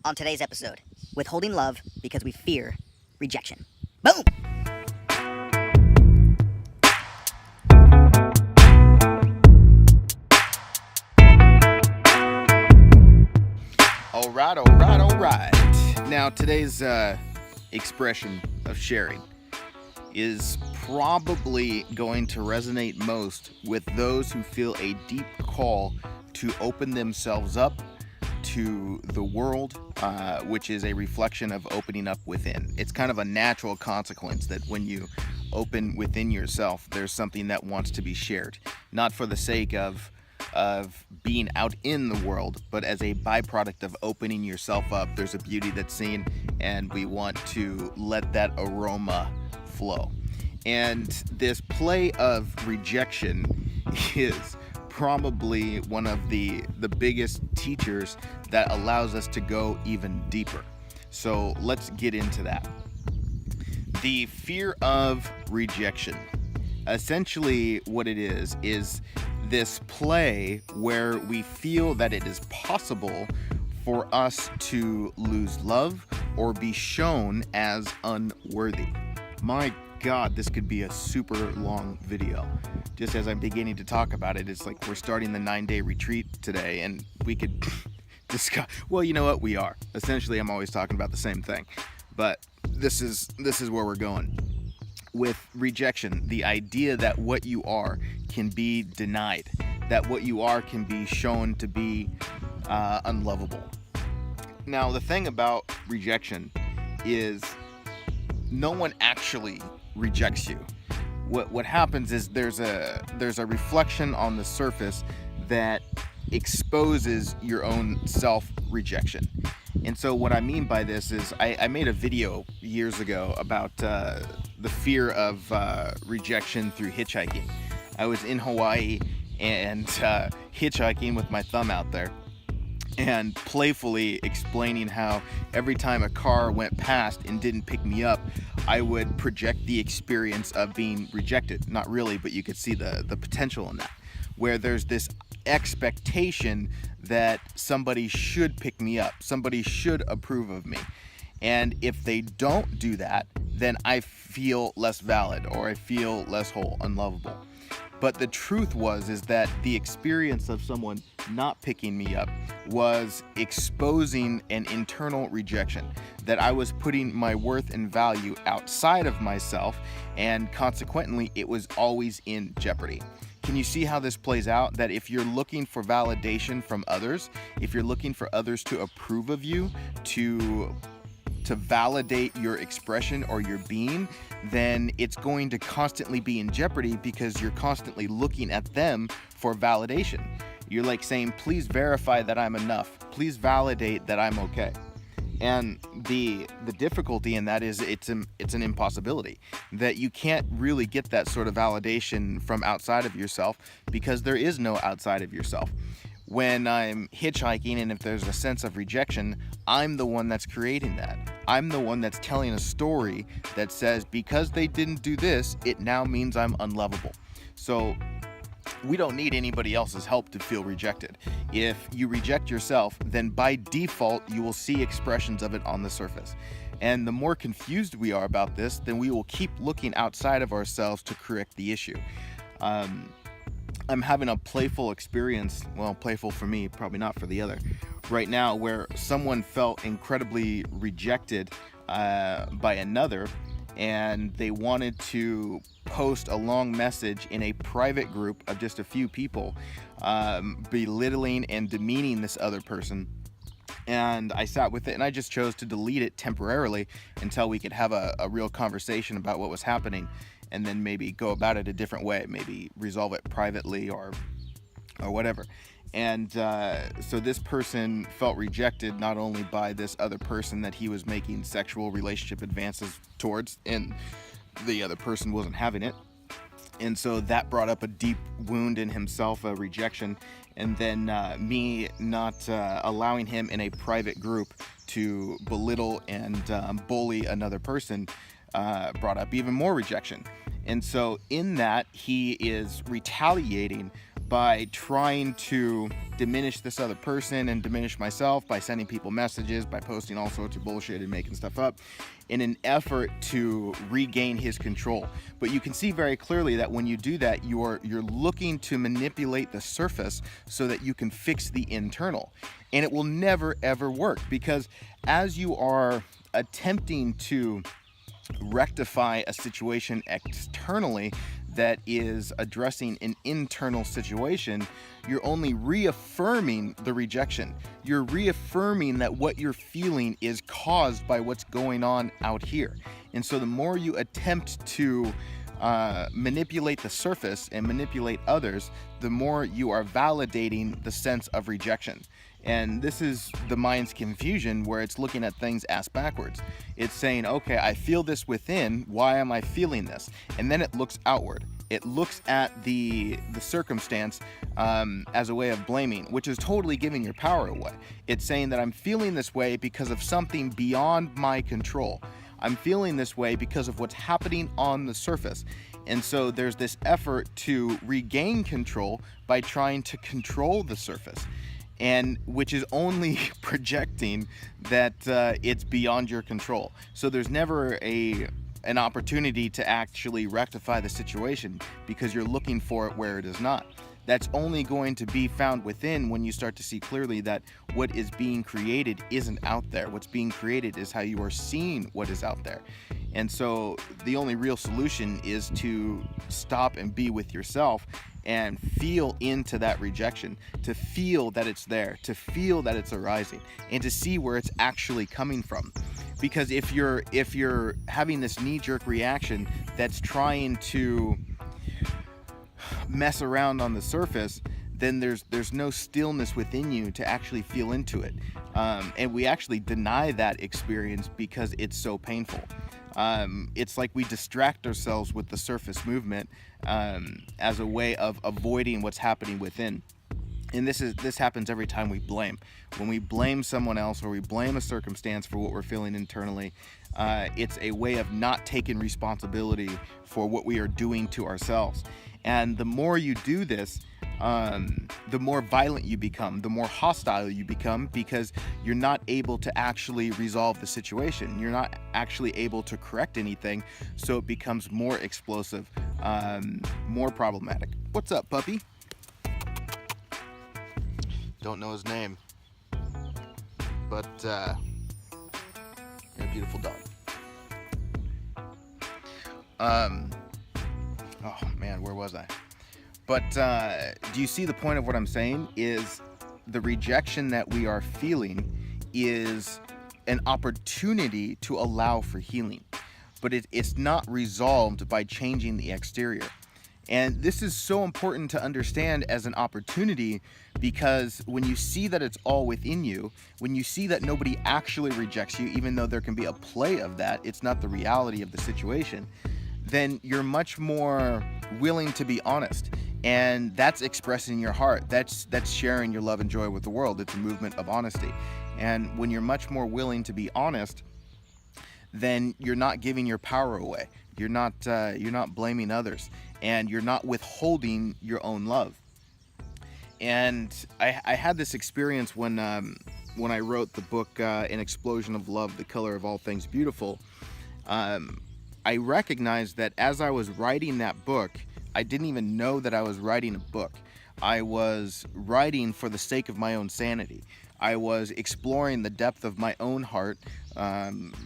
on today's episode, withholding love because we fear rejection. Boom! All right. Now, today's expression of sharing is probably going to resonate most with those who feel a deep call to open themselves up to the world, which is a reflection of opening up within. It's kind of a natural consequence that when you open within yourself, there's something that wants to be shared, not for the sake of being out in the world, but as a byproduct of opening yourself up. There's a beauty that's seen, and we want to let that aroma flow. And this play of rejection is probably one of the biggest teachers that allows us to go even deeper. So let's get into that. The fear of rejection. Essentially what it is this play where we feel that it is possible for us to lose love or be shown as unworthy. My God, this could be a super long video. Just as I'm beginning to talk about it, it's like we're starting the 9-day retreat today, and we could discuss. Well, you know what? We are. Essentially, I'm always talking about the same thing, but this is where we're going. With rejection, the idea that what you are can be denied, that what you are can be shown to be unlovable. Now, the thing about rejection is no one actually rejects you. What happens is there's a reflection on the surface that exposes your own self-rejection. And so what I mean by this is I made a video years ago about the fear of rejection through hitchhiking. I was in Hawaii and hitchhiking with my thumb out there and playfully explaining how every time a car went past and didn't pick me up, I would project the experience of being rejected. Not really, but you could see the potential in that, where there's this expectation that somebody should pick me up, somebody should approve of me. And if they don't do that, then I feel less valid, or I feel less whole, unlovable. But the truth is that the experience of someone not picking me up was exposing an internal rejection, that I was putting my worth and value outside of myself, and consequently, it was always in jeopardy. Can you see how this plays out? That if you're looking for validation from others, if you're looking for others to approve of you, to validate your expression or your being, then it's going to constantly be in jeopardy because you're constantly looking at them for validation. You're like saying, please verify that I'm enough. Please validate that I'm okay. And the difficulty in that is it's an impossibility, that you can't really get that sort of validation from outside of yourself because there is no outside of yourself. When I'm hitchhiking and if there's a sense of rejection, I'm the one that's creating that. I'm the one that's telling a story that says because they didn't do this, it now means I'm unlovable. So we don't need anybody else's help to feel rejected. If you reject yourself, then by default, you will see expressions of it on the surface. And the more confused we are about this, then we will keep looking outside of ourselves to correct the issue. I'm having a playful experience, well, playful for me, probably not for the other, right now, where someone felt incredibly rejected by another, and they wanted to post a long message in a private group of just a few people, belittling and demeaning this other person. And I sat with it, and I just chose to delete it temporarily until we could have a real conversation about what was happening, and then maybe go about it a different way, maybe resolve it privately or whatever. And so this person felt rejected not only by this other person that he was making sexual relationship advances towards, and the other person wasn't having it. And so that brought up a deep wound in himself, a rejection. And then me not allowing him in a private group to belittle and bully another person brought up even more rejection. And so in that, he is retaliating by trying to diminish this other person and diminish myself by sending people messages, by posting all sorts of bullshit and making stuff up in an effort to regain his control. But you can see very clearly that when you do that, you're looking to manipulate the surface so that you can fix the internal. And it will never ever work, because as you are attempting to rectify a situation externally that is addressing an internal situation, you're only reaffirming the rejection. You're reaffirming that what you're feeling is caused by what's going on out here. And so the more you attempt to manipulate the surface and manipulate others, the more you are validating the sense of rejection. And this is the mind's confusion, where it's looking at things ass backwards. It's saying, okay, I feel this within, why am I feeling this? And then it looks outward. It looks at the circumstance as a way of blaming, which is totally giving your power away. It's saying that I'm feeling this way because of something beyond my control. I'm feeling this way because of what's happening on the surface. And so there's this effort to regain control by trying to control the surface, and which is only projecting that it's beyond your control. So there's never an opportunity to actually rectify the situation, because you're looking for it where it is not. That's only going to be found within when you start to see clearly that what is being created isn't out there. What's being created is how you are seeing what is out there. And so the only real solution is to stop and be with yourself and feel into that rejection, to feel that it's there, to feel that it's arising, and to see where it's actually coming from. Because if you're having this knee-jerk reaction that's trying to mess around on the surface, then there's no stillness within you to actually feel into it. And we actually deny that experience because it's so painful. It's like we distract ourselves with the surface movement as a way of avoiding what's happening within. And this happens every time we blame. When we blame someone else or we blame a circumstance for what we're feeling internally, it's a way of not taking responsibility for what we are doing to ourselves. And the more you do this, the more violent you become, the more hostile you become, because you're not able to actually resolve the situation. You're not actually able to correct anything, so it becomes more explosive, more problematic. What's up, puppy? Don't know his name, but you're a beautiful dog. Oh man, where was I? But do you see the point of what I'm saying? Is the rejection that we are feeling is an opportunity to allow for healing, but it's not resolved by changing the exterior. And this is so important to understand as an opportunity, because when you see that it's all within you, when you see that nobody actually rejects you, even though there can be a play of that, it's not the reality of the situation, then you're much more willing to be honest. And that's expressing your heart. That's sharing your love and joy with the world. It's a movement of honesty. And when you're much more willing to be honest, then you're not giving your power away. You're not blaming others, and you're not withholding your own love. And I had this experience when I wrote the book, An Explosion of Love, The Color of All Things Beautiful. I recognized that as I was writing that book, I didn't even know that I was writing a book. I was writing for the sake of my own sanity. I was exploring the depth of my own heart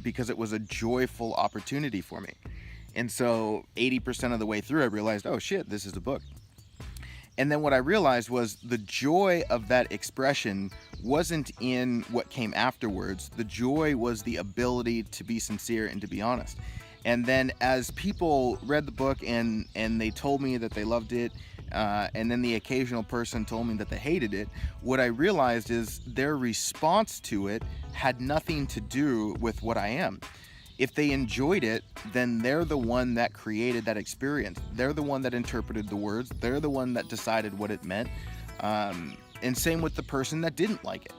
because it was a joyful opportunity for me. And so 80% of the way through, I realized, oh shit, this is a book. And then what I realized was the joy of that expression wasn't in what came afterwards. The joy was the ability to be sincere and to be honest. And then as people read the book and they told me that they loved it, and then the occasional person told me that they hated it, what I realized is their response to it had nothing to do with what I am. If they enjoyed it, then they're the one that created that experience. They're the one that interpreted the words. They're the one that decided what it meant. And same with the person that didn't like it.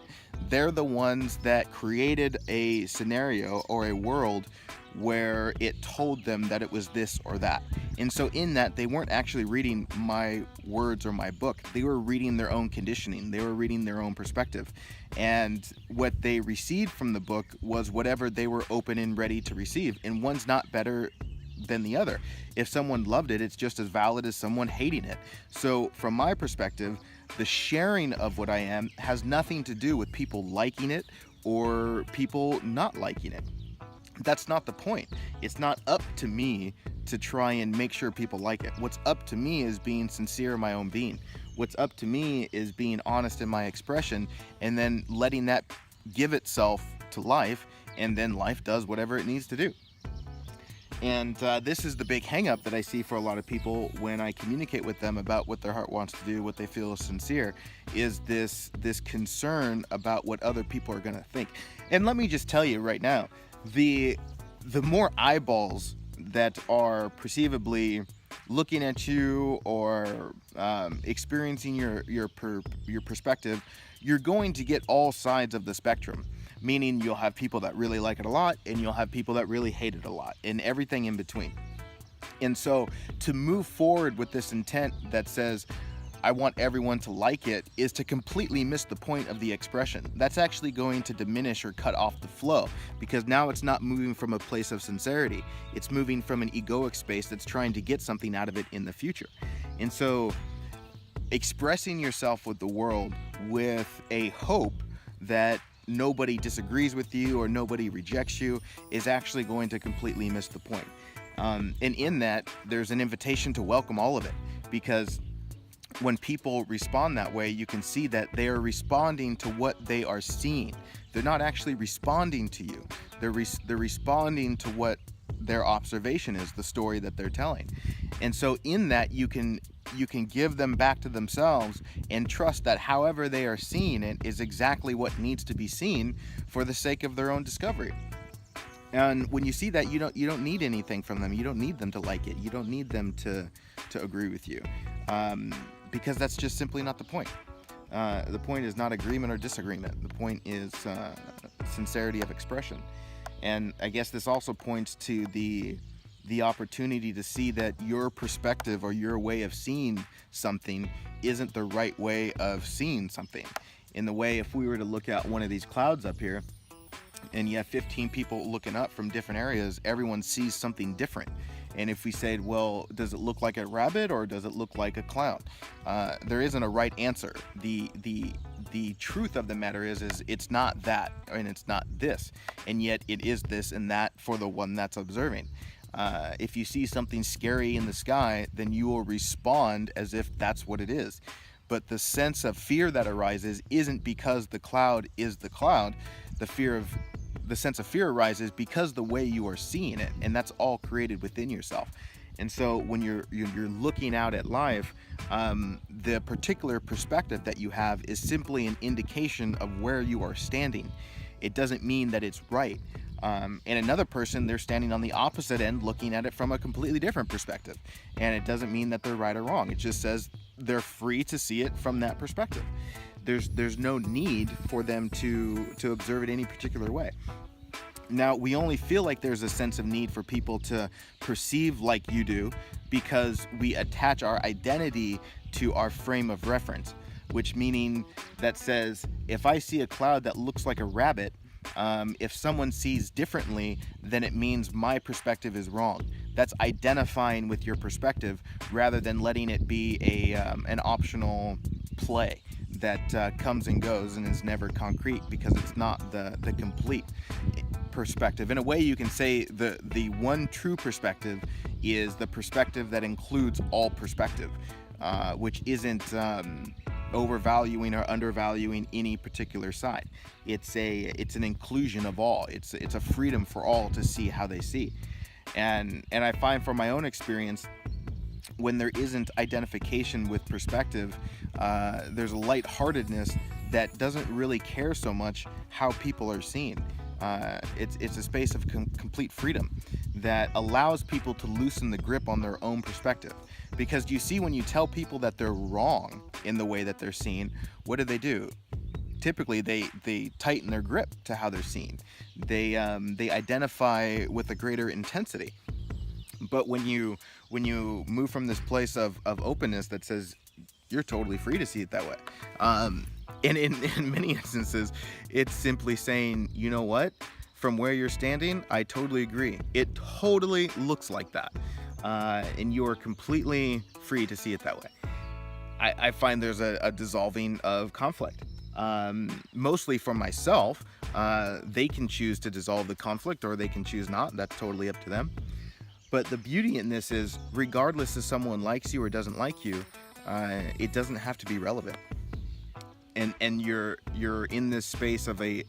They're the ones that created a scenario or a world where it told them that it was this or that. And so in that, they weren't actually reading my words or my book. They were reading their own conditioning. They were reading their own perspective. And what they received from the book was whatever they were open and ready to receive. And one's not better than the other. If someone loved it, it's just as valid as someone hating it. So from my perspective, the sharing of what I am has nothing to do with people liking it or people not liking it. That's not the point. It's not up to me to try and make sure people like it. What's up to me is being sincere in my own being. What's up to me is being honest in my expression, and then letting that give itself to life, and then life does whatever it needs to do. And this is the big hang-up that I see for a lot of people when I communicate with them about what their heart wants to do, what they feel is sincere, is this concern about what other people are going to think. And let me just tell you right now, the more eyeballs that are perceivably looking at you or experiencing your perspective, you're going to get all sides of the spectrum. Meaning you'll have people that really like it a lot, and you'll have people that really hate it a lot, and everything in between. And so to move forward with this intent that says, I want everyone to like it, is to completely miss the point of the expression. That's actually going to diminish or cut off the flow, because now it's not moving from a place of sincerity. It's moving from an egoic space that's trying to get something out of it in the future. And so expressing yourself with the world with a hope that nobody disagrees with you or nobody rejects you is actually going to completely miss the point. And in that, there's an invitation to welcome all of it, because when people respond that way, you can see that they are responding to what they are seeing. They're not actually responding to you. They're responding to what their observation is, the story that they're telling. And so in that, you can give them back to themselves and trust that however they are seeing it is exactly what needs to be seen for the sake of their own discovery. And when you see that, you don't need anything from them. You don't need them to like it. You don't need them to agree with you, because that's just simply not the point. The point is not agreement or disagreement. The point is sincerity of expression. And I guess this also points to the opportunity to see that your perspective or your way of seeing something isn't the right way of seeing something. In the way, if we were to look at one of these clouds up here, and you have 15 people looking up from different areas, everyone sees something different. And if we said, well, does it look like a rabbit or does it look like a clown? There isn't a right answer. The truth of the matter is it's not that, and it's not this, and yet it is this and that for the one that's observing. If you see something scary in the sky, then you will respond as if that's what it is. But the sense of fear that arises isn't because the cloud is the cloud. The sense of fear arises because the way you are seeing it, and that's all created within yourself. And so when you're looking out at life, the particular perspective that you have is simply an indication of where you are standing. It doesn't mean that it's right. And another person, they're standing on the opposite end looking at it from a completely different perspective. And it doesn't mean that they're right or wrong. It just says they're free to see it from that perspective. There's no need for them to observe it any particular way. Now, we only feel like there's a sense of need for people to perceive like you do because we attach our identity to our frame of reference, which meaning that says, if I see a cloud that looks like a rabbit, if someone sees differently, then it means my perspective is wrong. That's identifying with your perspective rather than letting it be an optional play that comes and goes and is never concrete, because it's not the complete perspective. In a way, you can say the one true perspective is the perspective that includes all perspective, which isn't overvaluing or undervaluing any particular side. It's an inclusion of all. It's a freedom for all to see how they see. And I find from my own experience, when there isn't identification with perspective, there's a lightheartedness that doesn't really care so much how people are seen. It's a space of complete freedom that allows people to loosen the grip on their own perspective. Because you see, when you tell people that they're wrong in the way that they're seen, what do? typically they tighten their grip to how they're seen. They identify with a greater intensity. But when you move from this place of openness that says you're totally free to see it that way, and in many instances, it's simply saying, you know what, from where you're standing, I totally agree. It totally looks like that, and you are completely free to see it that way. I find there's a dissolving of conflict. Mostly for myself, they can choose to dissolve the conflict or they can choose not. That's totally up to them. But the beauty in this is, regardless if someone likes you or doesn't like you, it doesn't have to be relevant. And you're in this space of a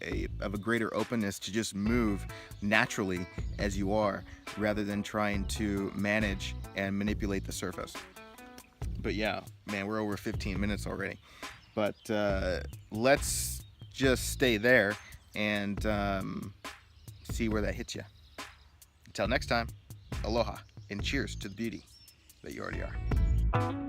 greater openness to just move naturally as you are, rather than trying to manage and manipulate the surface. But yeah, man, we're over 15 minutes already. But let's just stay there and see where that hits you. Until next time, aloha and cheers to the beauty that you already are.